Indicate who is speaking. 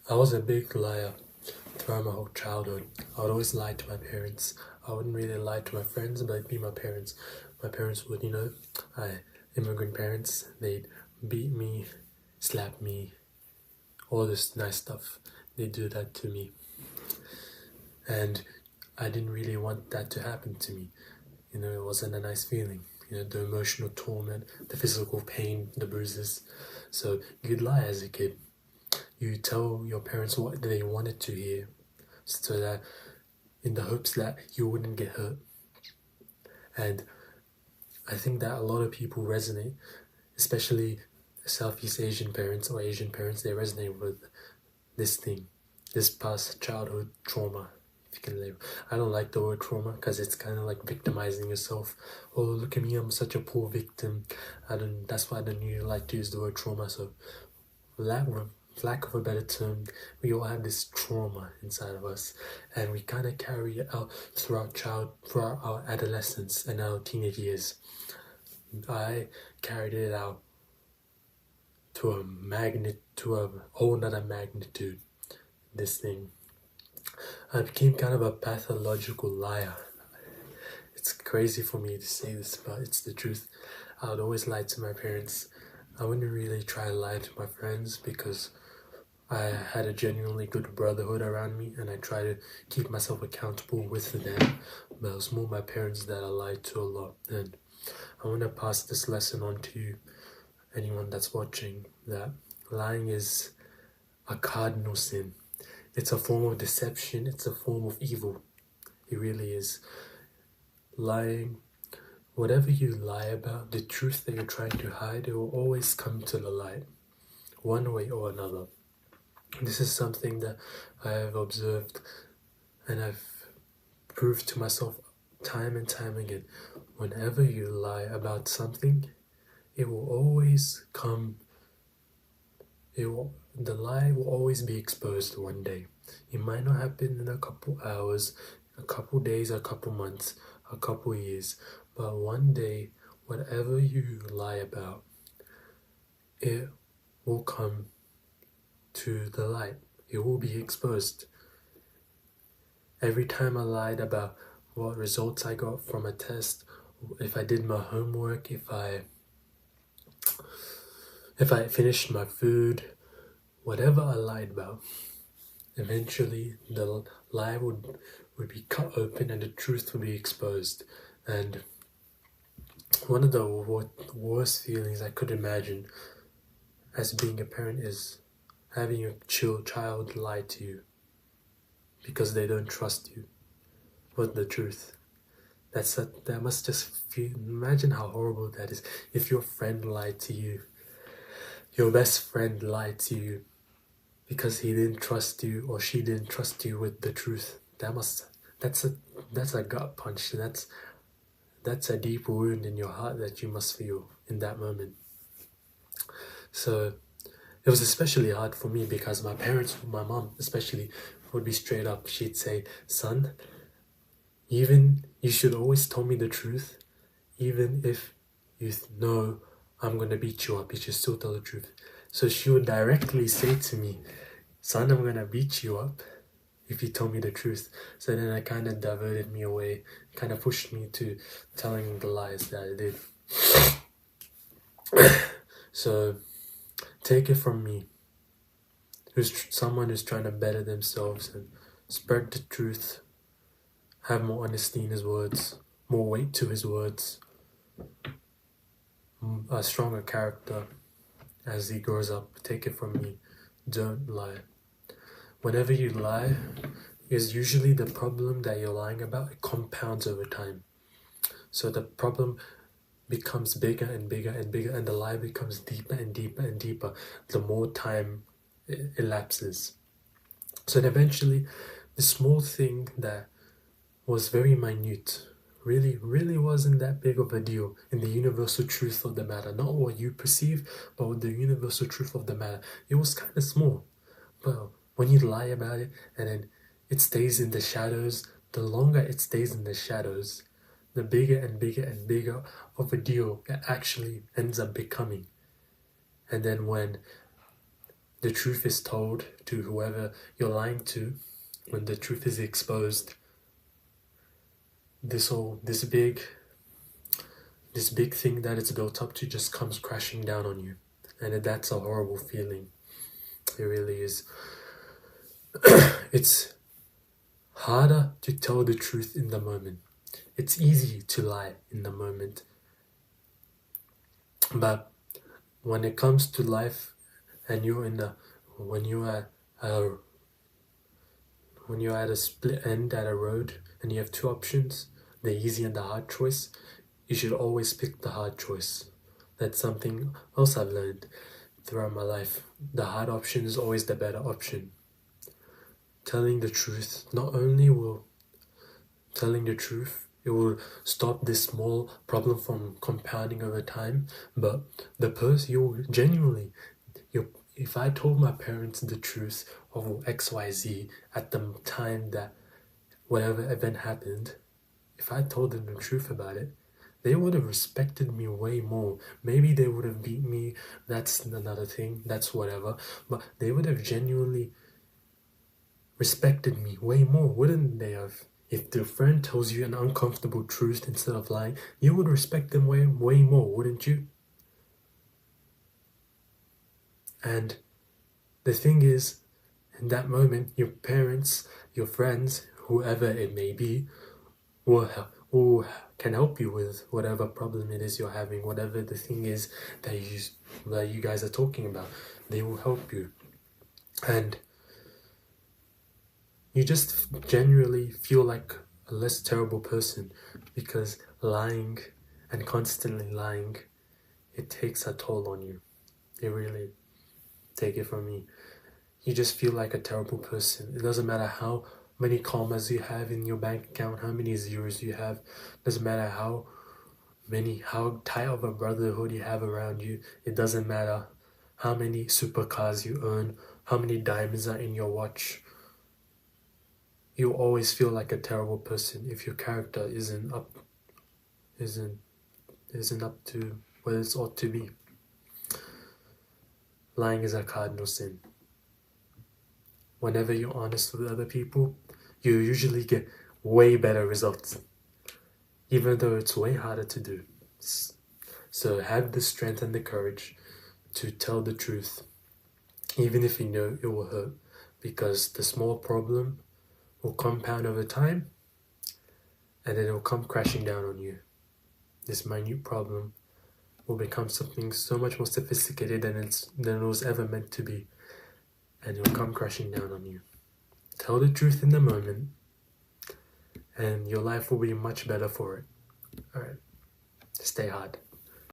Speaker 1: I was a big liar throughout my whole childhood. I would always lie to my parents. I wouldn't really lie to my friends, but it'd be my parents. My parents would, immigrant parents, they'd beat me, slap me, all this nice stuff. They'd do that to me. And I didn't really want that to happen to me. It wasn't a nice feeling. The emotional torment, the physical pain, the bruises. So you'd lie as a kid. You tell your parents what they wanted to hear, so that in the hopes that you wouldn't get hurt. And I think that a lot of people resonate, especially Southeast Asian parents or Asian parents, they resonate with this thing, this past childhood trauma. If you can label. I don't like the word trauma because it's kind of like victimizing yourself. Oh, look at me, I'm such a poor victim. That's why I don't really like to use the word trauma. So, lack of a better term, we all have this trauma inside of us, and we kind of carry it out throughout our adolescence and our teenage years. I carried it out to a whole nother magnitude. This thing, I became kind of a pathological liar. It's crazy for me to say this, but it's the truth. I would always lie to my parents. I wouldn't really try to lie to my friends because I had a genuinely good brotherhood around me, and I try to keep myself accountable with them. But it was more my parents that I lied to a lot. And I want to pass this lesson on to anyone that's watching, that lying is a cardinal sin. It's a form of deception. It's a form of evil. It really is. Lying, whatever you lie about, the truth that you're trying to hide, it will always come to the light, one way or another. This is something that I have observed and I've proved to myself time and time again. Whenever you lie about something, it will always come. The lie will always be exposed one day. It might not happen in a couple hours, a couple days, a couple months, a couple years, but one day, whatever you lie about, it will come to the light. It will be exposed. Every time I lied about what results I got from a test, if I did my homework, if I finished my food, whatever I lied about, eventually the lie would be cut open and the truth would be exposed. And one of the worst feelings I could imagine as being a parent is having your child lie to you because they don't trust you with the truth. That must just feel. Imagine how horrible that is. If your friend lied to you, your best friend lied to you because he didn't trust you or she didn't trust you with the truth. That's a gut punch. That's a deep wound in your heart that you must feel in that moment. So it was especially hard for me because my parents, my mom especially, would be straight up. She'd say, "Son, you should always tell me the truth, even if you know I'm gonna beat you up, you should still tell the truth." So she would directly say to me, "Son, I'm gonna beat you up if you tell me the truth." So then it kind of diverted me away, kind of pushed me to telling the lies that I did. So take it from me, someone who's trying to better themselves and spread the truth, have more honesty in his words, more weight to his words, a stronger character as he grows up. Take it from me, don't lie. Whenever you lie, is usually the problem that you're lying about, it compounds over time. So the problem becomes bigger and bigger and bigger, and the lie becomes deeper and deeper and deeper the more time elapses. So eventually, the small thing that was very minute really wasn't that big of a deal in the universal truth of the matter. Not what you perceive, but with the universal truth of the matter. It was kind of small. But when you lie about it and then it stays in the shadows, the longer it stays in the shadows, the bigger and bigger and bigger of a deal it actually ends up becoming. And then when the truth is told to whoever you're lying to, when the truth is exposed, this big thing that it's built up to just comes crashing down on you. And that's a horrible feeling. It really is. It's harder to tell the truth in the moment. It's easy to lie in the moment. But when it comes to life, and when you're at a split end at a road and you have two options, the easy and the hard choice, you should always pick the hard choice. That's something else I've learned throughout my life. The hard option is always the better option. Telling the truth, not only will telling the truth, it will stop this small problem from compounding over time, but the person if I told my parents the truth of XYZ at the time that whatever event happened, if I told them the truth about it, they would have respected me way more. Maybe they would have beat me, that's another thing, that's whatever, but they would have genuinely respected me way more, wouldn't they have? If their friend tells you an uncomfortable truth instead of lying, you would respect them way more, wouldn't you? And the thing is, in that moment, your parents, your friends, whoever it may be, who can help you with whatever problem it is you're having, whatever the thing is that you guys are talking about. They will help you. And you just generally feel like a less terrible person, because lying and constantly lying, it takes a toll on you. It really, take it from me. You just feel like a terrible person. It doesn't matter how many commas you have in your bank account, how many zeros you have. It doesn't matter how tight of a brotherhood you have around you. It doesn't matter how many supercars you own, how many diamonds are in your watch. You always feel like a terrible person if your character isn't up to what it ought to be. Lying is a cardinal sin. Whenever you're honest with other people, you usually get way better results, even though it's way harder to do. So have the strength and the courage to tell the truth, even if you know it will hurt, because the small problem will compound over time, and then it will come crashing down on you. This minute problem will become something so much more sophisticated than it was ever meant to be, and it will come crashing down on you. Tell the truth in the moment, and your life will be much better for it. Alright, stay hard.